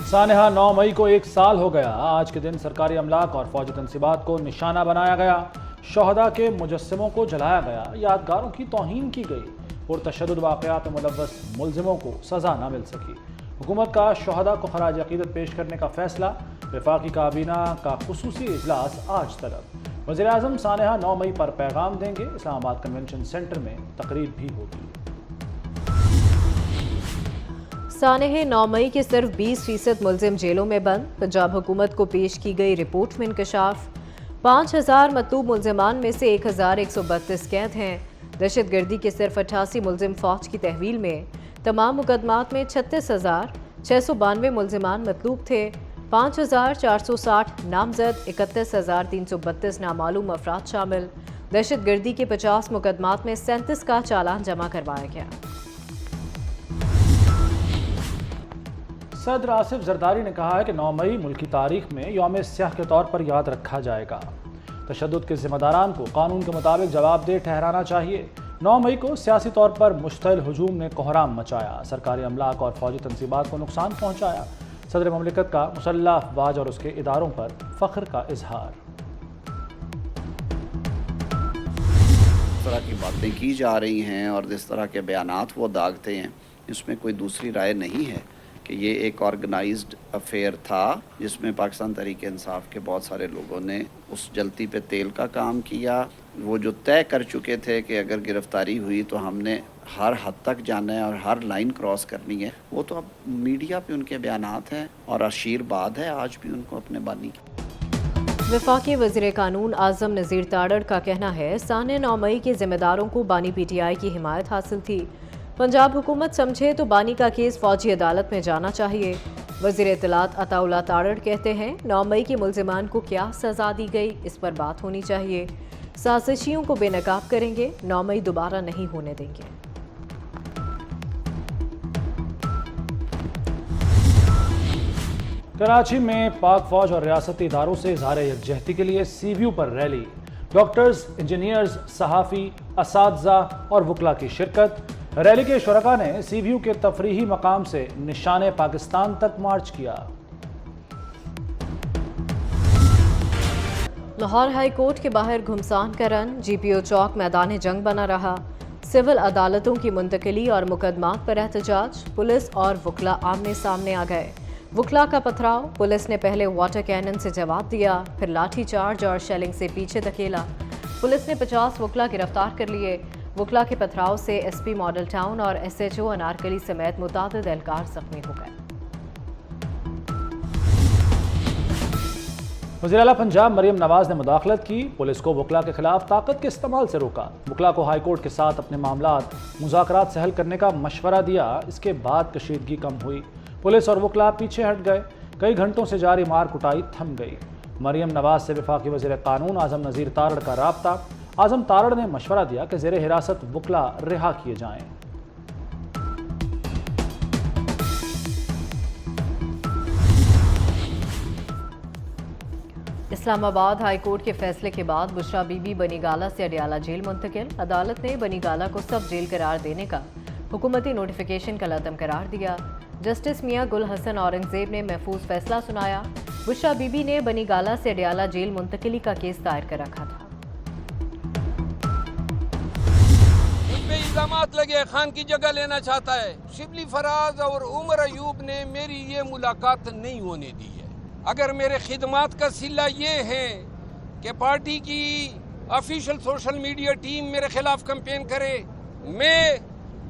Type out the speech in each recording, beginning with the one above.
सानहा 9 मई को 1 साल हो गया। आज के दिन सरकारी अमलाक और फौजी तनसीबात को निशाना बनाया गया, शहदा के मुजस्समों को जलाया गया, यादगारों की तौहीन की गई। पुरतशद्दुद वाक़यात में मुलव्वस मुलजिमों को सज़ा न मिल सकी। हुकूमत का शहदा को खराज अक़ीदत पेश करने का फैसला। वफाकी काबीना का खुसूसी इजलास आज तलब। वज़ीर-ए-आज़म सानहा 9 मई पर पैगाम देंगे। इस्लामाबाद कन्वेंशन सेंटर में तकरीब भी होगी। सानहे 9 मई के सिर्फ 20% मुलजिम जेलों में बंद। पंजाब हुकूमत को पेश की गई रिपोर्ट में इंकशाफ। 5000 मतलूब मुलजिमान में से 1132 कैद हैं। दहशतगर्दी के सिर्फ 88 मुलजिम फौज की तहवील में। तमाम मुकदमात में 36,692 मुलजिमान मतलूब थे। 5,460 नामजद, 31,332 नामालूम अफराद शामिल। दहशतगर्दी के 50 मुकदमात में 37 का चालान जमा करवाया गया। सदर आसिफ जरदारी ने कहा है कि 9 मई मुल्की तारीख में यौम स्याह के तौर पर याद रखा जाएगा। तशद्दुद के ज़िम्मेदारान को कानून के मुताबिक जवाबदेह ठहराना चाहिए। 9 मई को सियासी तौर पर मुश्तइल हुजूम ने कोहराम मचाया, सरकारी अमलाक और फौजी तनसीबात को नुकसान पहुँचाया। सदर ममलिकत का मुसल्लह अफवाज और उसके इदारों पर फ़ख्र का इजहार। इस तरह की बातें की जा रही हैं और जिस तरह के बयानात वो दागते हैं, इसमें कोई दूसरी राय नहीं है कि ये एक ऑर्गेनाइज्ड अफेयर था जिसमें पाकिस्तान तहरीक इंसाफ के बहुत सारे लोगों ने उस जलती पे तेल का काम किया। वो जो तय कर चुके थे कि अगर गिरफ्तारी हुई तो हमने हर हद तक जाना है और हर लाइन क्रॉस करनी है, वो तो अब मीडिया पे उनके बयानात हैं और आशीर्वाद है आज भी उनको अपने बानी की। वफाकी वज़ीर कानून आज़म नज़ीर ताड़ड़ का कहना है, साने 9 मई के जिम्मेदारों को बानी PTI की हिमायत हासिल थी। पंजाब हुकूमत समझे तो बानी का केस फौजी अदालत में जाना चाहिए। वज़ीर इत्तलात अताउल्लाह ताड़ड़ कहते हैं, 9 मई के मुलजिमान को क्या सज़ा दी गई, इस पर बात होनी चाहिए। साजिशियों को बेनकाब करेंगे, 9 मई दोबारा नहीं होने देंगे। कराची में पाक फौज और रियासती इदारों से इजहार यकजहती के लिए CVU पर रैली। डॉक्टर्स, इंजीनियर्स, सहाफ़ी, असातिज़ा और वकला की शिरकत। रैली के शुरका ने CVU के तफरीही मकाम से निशाने पाकिस्तान तक मार्च किया। लाहौर हाई कोर्ट के बाहर घुमसान का रन। GPO चौक मैदान जंग बना रहा। सिविल अदालतों की मुंतकिली और मुकदमात पर एहतजाज। पुलिस और वकला आमने सामने आ गए। वकला का पथराव, पुलिस ने पहले वाटर कैनन से जवाब दिया, फिर लाठी चार्ज और शेलिंग से पीछे धकेला। पुलिस ने 50 वकला गिरफ्तार कर लिए। वकला के पथराव से SP मॉडल टाउन और SHO अनारकली समेत मुतादिद एहलकार जख्मी हो गए। वज़ीर आला पंजाब मरियम नवाज ने मुदाखलत की। पुलिस को वकला के खिलाफ ताकत के इस्तेमाल से रोका। वकला को हाई कोर्ट के साथ अपने मामलात मुज़ाकरात से हल करने का मशवरा दिया। इसके बाद कशीदगी कम हुई। पुलिस और वकला पीछे हट गए। कई घंटों से जारी मार कुटाई थम गई। मरियम नवाज से वफाकी वज़ीर कानून आज़म नज़ीर ताड़ड़ का राब्ता। आज़म ताड़ड़ ने मशवरा दिया कि ज़ेरे हिरासत वकला रिहा किए जाएं। इस्लामाबाद हाई कोर्ट के फैसले के बाद बुशरा बीबी बनीगाला से अडियाला जेल मुंतकिल। अदालत ने बनीगाला को सब जेल करार देने का हुकूमती नोटिफिकेशन का लदम करार दिया। जस्टिस मियां गुल हसन औरंगजेब ने महफूज फैसला सुनाया। बुशरा बीबी ने बनीगाला से अडियाला जेल मुंतकिली का केस दायर कर रखा था। पे इल्जामात लगे खान की जगह लेना चाहता है। शिबली फराज और उमर अयूब ने मेरी ये मुलाकात नहीं होने दी है। अगर मेरे खिदमात का सिला ये है कि पार्टी की ऑफिशियल सोशल मीडिया टीम मेरे खिलाफ कैंपेन करे, मैं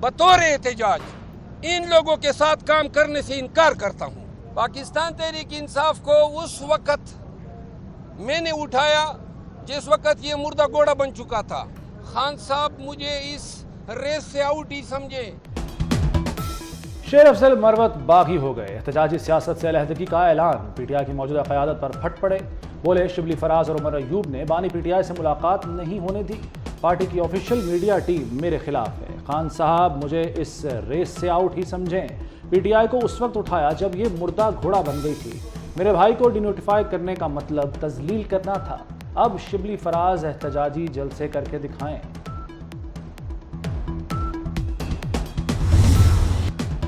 बतौर एहतजाज इन लोगों के साथ काम करने से इनकार करता हूँ। पाकिस्तान तहरीक इंसाफ को उस वक़्त मैंने उठाया जिस वक़्त ये मुर्दा घोड़ा बन चुका था। खान साहब मुझे इस रेस से आउट ही समझे। शेर अफजल मरवत बागी हो गए। एहतजाजी सियासत से अलहदगी का ऐलान। PTI की मौजूदा क़यादत पर फट पड़े। बोले, शिबली फराज और उमर अयूब ने बानी PTI से मुलाकात नहीं होने दी। पार्टी की ऑफिशियल मीडिया टीम मेरे खिलाफ है। खान साहब मुझे इस रेस से आउट ही समझें। PTI को उस वक्त उठाया जब ये मुर्दा घोड़ा बन गई थी। मेरे भाई को डिनोटिफाई करने का मतलब तजलील करना था। अब शिबली फराज एहतजाजी जलसे करके दिखाएं।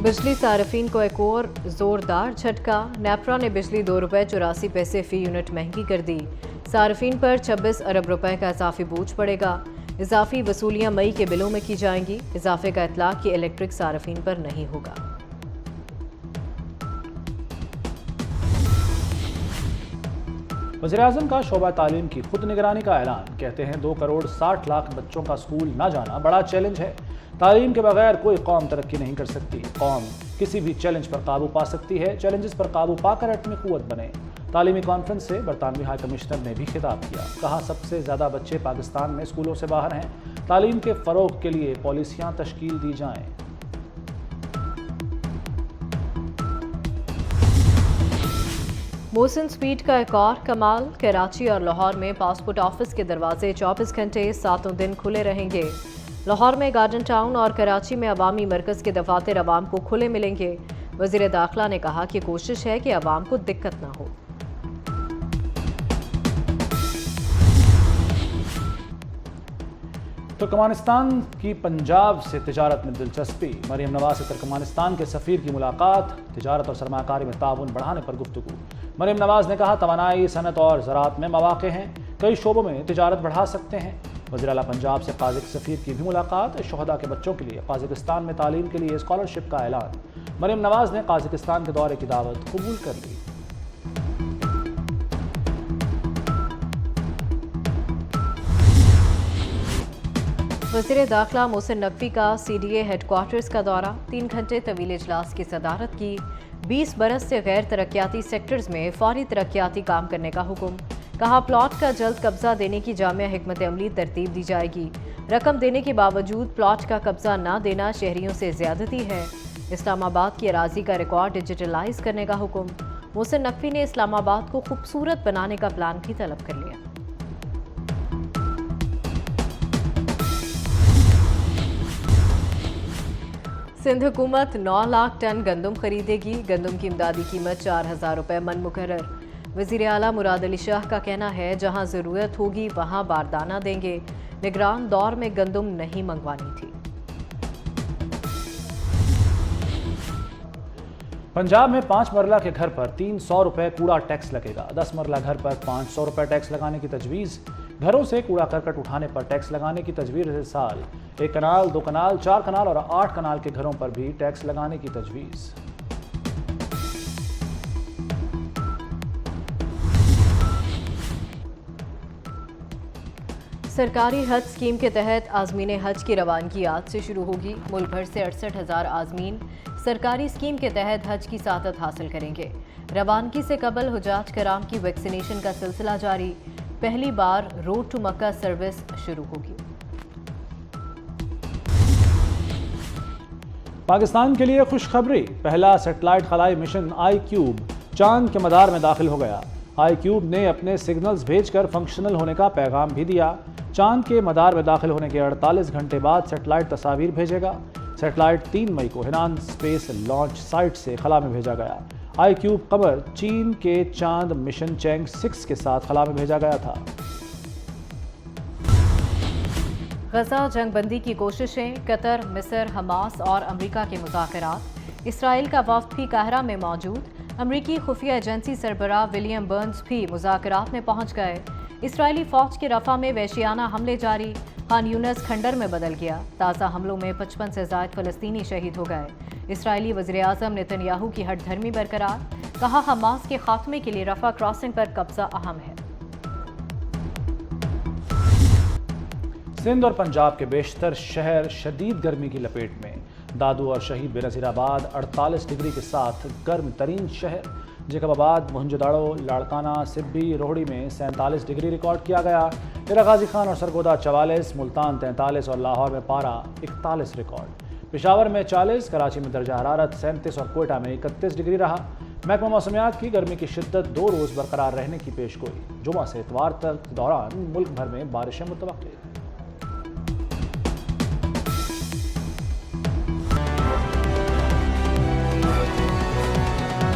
बिजली सार्फिन को एक और जोरदार झटका। नेपरा ने बिजली ₹2.84 फी यूनिट महंगी कर दी। सार्फिन पर 26 अरब रुपए का इजाफी बोझ पड़ेगा। इजाफी वसूलियां मई के बिलों में की जाएंगी। इजाफे का इतलाक की इलेक्ट्रिक सार्फिन पर नहीं होगा। वज़ीर-ए-आज़म का शोबा तालीम की खुद निगरानी का ऐलान। कहते हैं 2 करोड़ 60 लाख बच्चों का स्कूल ना जाना बड़ा चैलेंज है। तालीम के बगैर कोई कौम तरक्की नहीं कर सकती। कौम किसी भी चैलेंज पर काबू पा सकती है। चैलेंजेस पर काबू पाकर एटमी कुव्वत बने। तालीमी कॉन्फ्रेंस से बरतानवी हाई कमिश्नर ने भी खिताब किया। कहा सबसे ज़्यादा बच्चे पाकिस्तान में स्कूलों से बाहर हैं। तालीम के फ़रोग़ के लिए पॉलिसियाँ तश्कील दी जाएँ। मोहसिन स्पीड का एक और कमाल। कराची और लाहौर में पासपोर्ट ऑफिस के दरवाजे 24 घंटे 7 दिन खुले रहेंगे। लाहौर में गार्डन टाउन और कराची में अवामी मरकज़ के दफातर अवाम को खुले मिलेंगे। वज़ीर दाखिला ने कहा कि कोशिश है कि अवाम को दिक्कत ना हो। तुर्कमानिस्तान की पंजाब से तिजारत में दिलचस्पी। मरीम नवाज से तुर्कमानिस्तान के सफ़ीर की मुलाकात। तिजारत और सरमाकारी में ताउन बढ़ाने पर गुफ्तगू। मरीम नवाज ने कहा तवानाई, सनत और ज़राअत में मौक़े हैं। कई शोबों में तिजारत बढ़ा सकते हैं। वज़ीर आला पंजाब से काज़िक सफ़ीर की भी मुलाकात। शोहदा के बच्चों के लिए काज़िकिस्तान में तालीम के लिए स्कॉलरशिप का ऐलान। मरीम नवाज ने काज़िकिस्तान के दौरे की दावत कबूल कर ली। वज़ीर दाखिला मोहसिन नकवी का CDA हेडक्वार्टर्स का दौरा। 3 घंटे तवील इजलास की सदारत की। 20 बरस से गैर तरक्याती सेक्टर्स में फौरी तरक्याती काम करने का हुक्म। कहा प्लॉट का जल्द कब्जा देने की जामिया हिकमत अमली तरतीब दी जाएगी। रकम देने के बावजूद प्लॉट का कब्जा न देना शहरियों से ज्यादती है। इस्लामाबाद की अराजी का रिकॉर्ड डिजिटलाइज करने का हुक्म। मोहसिन नकवी ने इस्लामाबाद को खूबसूरत बनाने का प्लान भी तलब कर लिया। सिंध हुकूमत 9 लाख टन गंदम खरीदेगी। गंदम की इमदादी कीमत 4,000 रुपये मन मुकर्रर। वज़ीर आला मुराद अली शाह का कहना है जहां ज़रूरत होगी वहां बारदाना देंगे। निगरान दौर में गंदम नहीं मंगवानी थी। पंजाब में 5 मरला के घर पर 300 रुपये कूड़ा टैक्स लगेगा। 10 मरला घर पर 500 रुपये टैक्स लगाने की तजवीज़। घरों से कूड़ा करकट उठाने पर टैक्स लगाने की तजवीज़। इस साल 1 कनाल, 2 कनाल, 4 कनाल और 8 कनाल के घरों पर भी टैक्स लगाने की तजवीज़। सरकारी हज स्कीम के तहत आज़मीन हज की रवानगी आज से शुरू होगी। मुल्क भर से 68,000 आज़मीन सरकारी स्कीम के तहत हज की सादत हासिल करेंगे। रवानगी से कबल हुजाज कराम की वैक्सीनेशन का सिलसिला जारी। पहली बार रोड टू मक्का सर्विस शुरू होगी। पाकिस्तान के लिए खुशखबरी। पहला सैटेलाइट खलाई मिशन iCube चांद के मदार में दाखिल हो गया। iCube ने अपने सिग्नल्स भेजकर फंक्शनल होने का पैगाम भी दिया। चांद के मदार में दाखिल होने के 48 घंटे बाद सैटेलाइट तस्वीर भेजेगा। सैटेलाइट 3 मई को हिनान स्पेस लॉन्च साइट से खला में भेजा गया। iCube कमर चीन के चांद मिशन चैंग 6 के साथ खला में भेजा गया था। गजा जंगबंदी की कोशिशें। कतर, मिस्र, हमास और अमेरिका के मुज़ाकरात। इसराइल का वफ्द भी काहिरा में मौजूद। अमरीकी खुफिया एजेंसी सरबराह विलियम बर्न्स भी मुज़ाकरात में पहुंच गए। इसराइली फौज के रफा में वहशियाना हमले जारी। खान यूनस खंडर में बदल गया। ताज़ा हमलों में 55 से ज़ायद फ़लस्तीनी शहीद हो गए। इसराइली वज़ीर-ए-आज़म नेतन्याहू की हठधर्मी बरकरार। कहा हमास के खात्मे के लिए रफा क्रॉसिंग पर कब्जा अहम है। सिंध और पंजाब के बेशतर शहर शदीद गर्मी की लपेट में। दादू और शहीद बेनज़ीराबाद 48 डिग्री के साथ गर्म तरीन शहर। जैकबाबाद, मोहनजोदड़ो, लाड़काना, सिब्बी, रोहड़ी में 47 डिग्री रिकॉर्ड किया गया। डेरा गाजी खान और सरगोदा 44, मुल्तान 43 और लाहौर में पारा 41 रिकॉर्ड। पेशावर में 40, कराची में दर्जा हरारत 37 और कोयटा में 31 डिग्री रहा। महकमा मौसमियात की गर्मी की शिद्दत 2 रोज़ बरकरार रहने की पेशगोई। जुमा से इतवार तक दौरान मुल्क भर में बारिशें मुतवक्किल।